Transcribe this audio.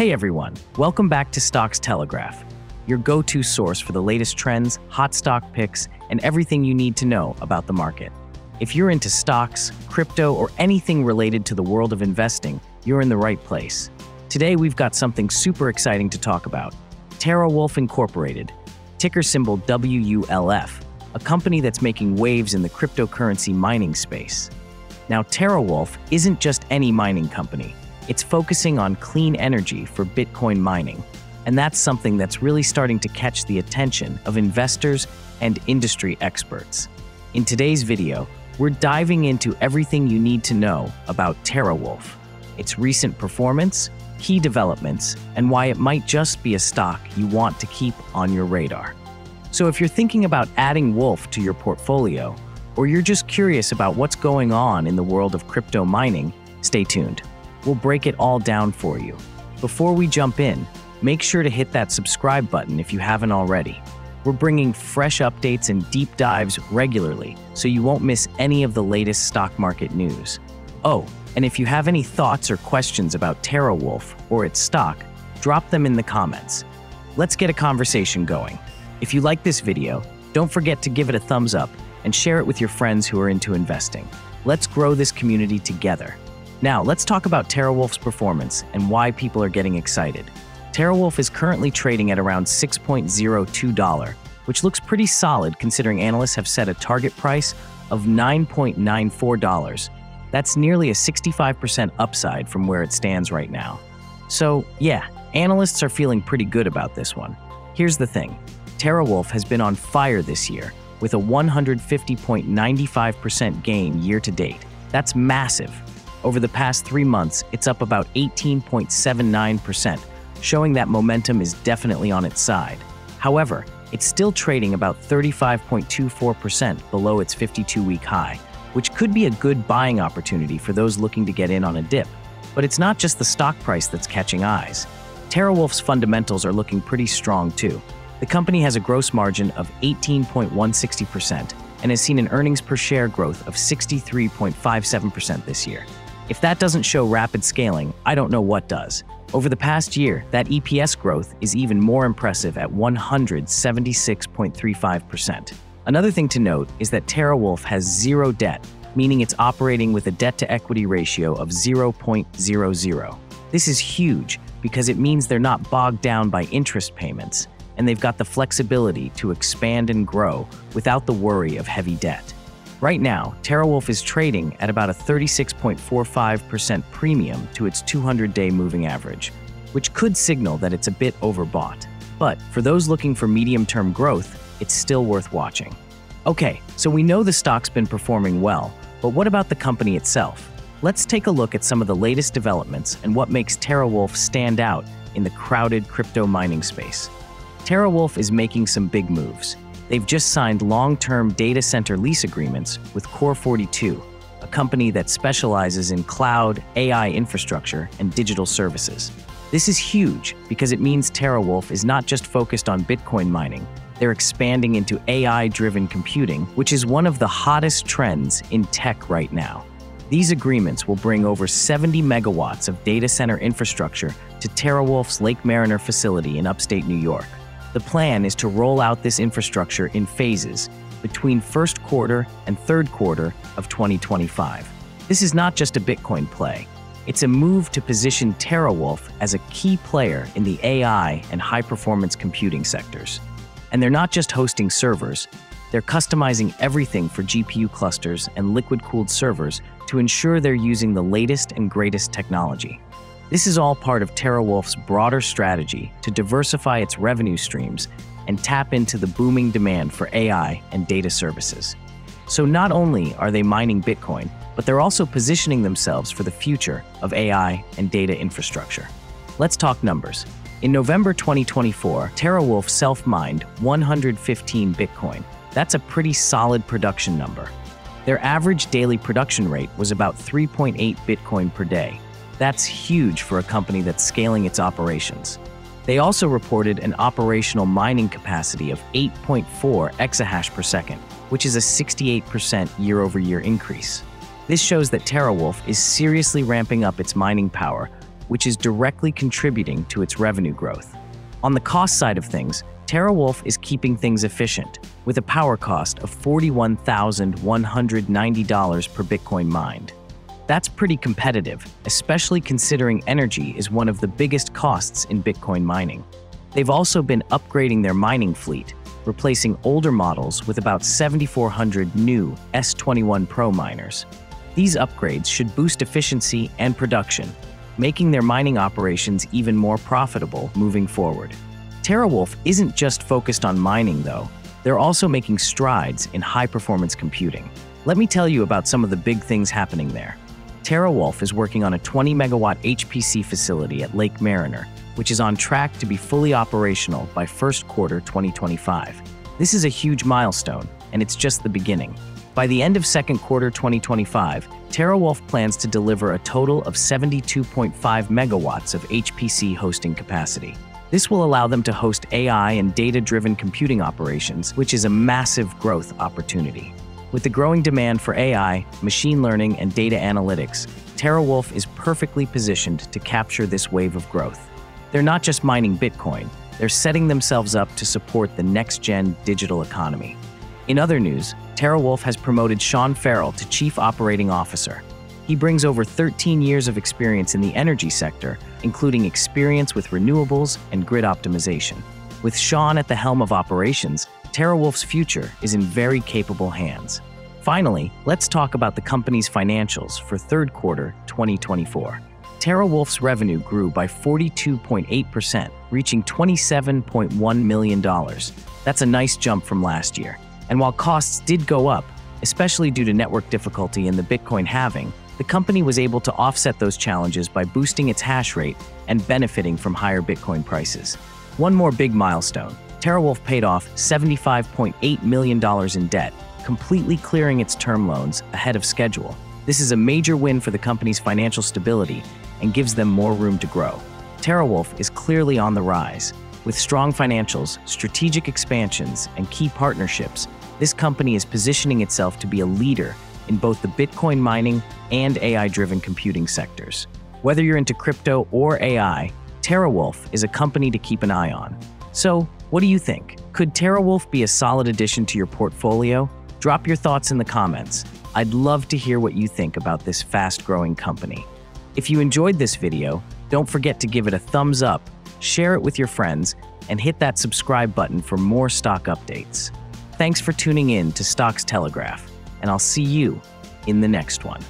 Hey everyone, welcome back to Stocks Telegraph, your go-to source for the latest trends, hot stock picks, and everything you need to know about the market. If you're into stocks, crypto, or anything related to the world of investing, you're in the right place. Today we've got something super exciting to talk about. TeraWulf Incorporated, ticker symbol WULF, a company that's making waves in the cryptocurrency mining space. Now, TeraWulf isn't just any mining company. It's focusing on clean energy for Bitcoin mining, and that's something that's really starting to catch the attention of investors and industry experts. In today's video, we're diving into everything you need to know about TeraWulf, its recent performance, key developments, and why it might just be a stock you want to keep on your radar. So if you're thinking about adding Wolf to your portfolio, or you're just curious about what's going on in the world of crypto mining, stay tuned. We'll break it all down for you. Before we jump in, make sure to hit that subscribe button if you haven't already. We're bringing fresh updates and deep dives regularly, so you won't miss any of the latest stock market news. Oh, and if you have any thoughts or questions about TeraWulf or its stock, drop them in the comments. Let's get a conversation going. If you like this video, don't forget to give it a thumbs up and share it with your friends who are into investing. Let's grow this community together. Now, let's talk about TeraWulf's performance and why people are getting excited. TeraWulf is currently trading at around $6.02, which looks pretty solid considering analysts have set a target price of $9.94. That's nearly a 65% upside from where it stands right now. So, yeah, analysts are feeling pretty good about this one. Here's the thing. TeraWulf has been on fire this year with a 150.95% gain year to date. That's massive. Over the past 3 months, it's up about 18.79%, showing that momentum is definitely on its side. However, it's still trading about 35.24% below its 52-week high, which could be a good buying opportunity for those looking to get in on a dip. But it's not just the stock price that's catching eyes. TeraWulf's fundamentals are looking pretty strong too. The company has a gross margin of 18.160% and has seen an earnings per share growth of 63.57% this year. If that doesn't show rapid scaling, I don't know what does. Over the past year, that EPS growth is even more impressive at 176.35%. Another thing to note is that TeraWulf has zero debt, meaning it's operating with a debt-to-equity ratio of 0.00. This is huge because it means they're not bogged down by interest payments, and they've got the flexibility to expand and grow without the worry of heavy debt. Right now, TeraWulf is trading at about a 36.45% premium to its 200-day moving average, which could signal that it's a bit overbought. But for those looking for medium-term growth, it's still worth watching. Okay, so we know the stock's been performing well, but what about the company itself? Let's take a look at some of the latest developments and what makes TeraWulf stand out in the crowded crypto mining space. TeraWulf is making some big moves. They've just signed long-term data center lease agreements with Core42, a company that specializes in cloud, AI infrastructure, and digital services. This is huge because it means TeraWulf is not just focused on Bitcoin mining. They're expanding into AI-driven computing, which is one of the hottest trends in tech right now. These agreements will bring over 70 megawatts of data center infrastructure to TeraWulf's Lake Mariner facility in upstate New York. The plan is to roll out this infrastructure in phases between first quarter and third quarter of 2025. This is not just a Bitcoin play. It's a move to position TeraWulf as a key player in the AI and high-performance computing sectors. And they're not just hosting servers, they're customizing everything for GPU clusters and liquid-cooled servers to ensure they're using the latest and greatest technology. This is all part of TeraWulf's broader strategy to diversify its revenue streams and tap into the booming demand for AI and data services. So not only are they mining Bitcoin, but they're also positioning themselves for the future of AI and data infrastructure. Let's talk numbers. In November 2024, TeraWulf self-mined 115 Bitcoin. That's a pretty solid production number. Their average daily production rate was about 3.8 Bitcoin per day. That's huge for a company that's scaling its operations. They also reported an operational mining capacity of 8.4 exahash per second, which is a 68% year-over-year increase. This shows that TeraWulf is seriously ramping up its mining power which is directly contributing to its revenue growth. On the cost side of things, TeraWulf is keeping things efficient, with a power cost of $41,190 per Bitcoin mined. That's pretty competitive, especially considering energy is one of the biggest costs in Bitcoin mining. They've also been upgrading their mining fleet, replacing older models with about 7,400 new S21 Pro miners. These upgrades should boost efficiency and production, making their mining operations even more profitable moving forward. TeraWulf isn't just focused on mining, though. They're also making strides in high-performance computing. Let me tell you about some of the big things happening there. TeraWulf is working on a 20-megawatt HPC facility at Lake Mariner, which is on track to be fully operational by first quarter 2025. This is a huge milestone, and it's just the beginning. By the end of second quarter 2025, TeraWulf plans to deliver a total of 72.5 megawatts of HPC hosting capacity. This will allow them to host AI and data-driven computing operations, which is a massive growth opportunity. With the growing demand for AI, machine learning, and data analytics, TeraWulf is perfectly positioned to capture this wave of growth. They're not just mining Bitcoin, they're setting themselves up to support the next-gen digital economy. In other news, TeraWulf has promoted Sean Farrell to Chief Operating Officer. He brings over 13 years of experience in the energy sector, including experience with renewables and grid optimization. With Sean at the helm of operations, TeraWulf's future is in very capable hands. Finally, let's talk about the company's financials for third quarter 2024. TeraWulf's revenue grew by 42.8%, reaching $27.1 million. That's a nice jump from last year. And while costs did go up, especially due to network difficulty and the Bitcoin halving, the company was able to offset those challenges by boosting its hash rate and benefiting from higher Bitcoin prices. One more big milestone. TeraWulf paid off $75.8 million in debt, completely clearing its term loans ahead of schedule. This is a major win for the company's financial stability and gives them more room to grow. TeraWulf is clearly on the rise. With strong financials, strategic expansions, and key partnerships, this company is positioning itself to be a leader in both the Bitcoin mining and AI-driven computing sectors. Whether you're into crypto or AI, TeraWulf is a company to keep an eye on. So, what do you think? Could TeraWulf be a solid addition to your portfolio? Drop your thoughts in the comments. I'd love to hear what you think about this fast-growing company. If you enjoyed this video, don't forget to give it a thumbs up, share it with your friends, and hit that subscribe button for more stock updates. Thanks for tuning in to Stocks Telegraph, and I'll see you in the next one.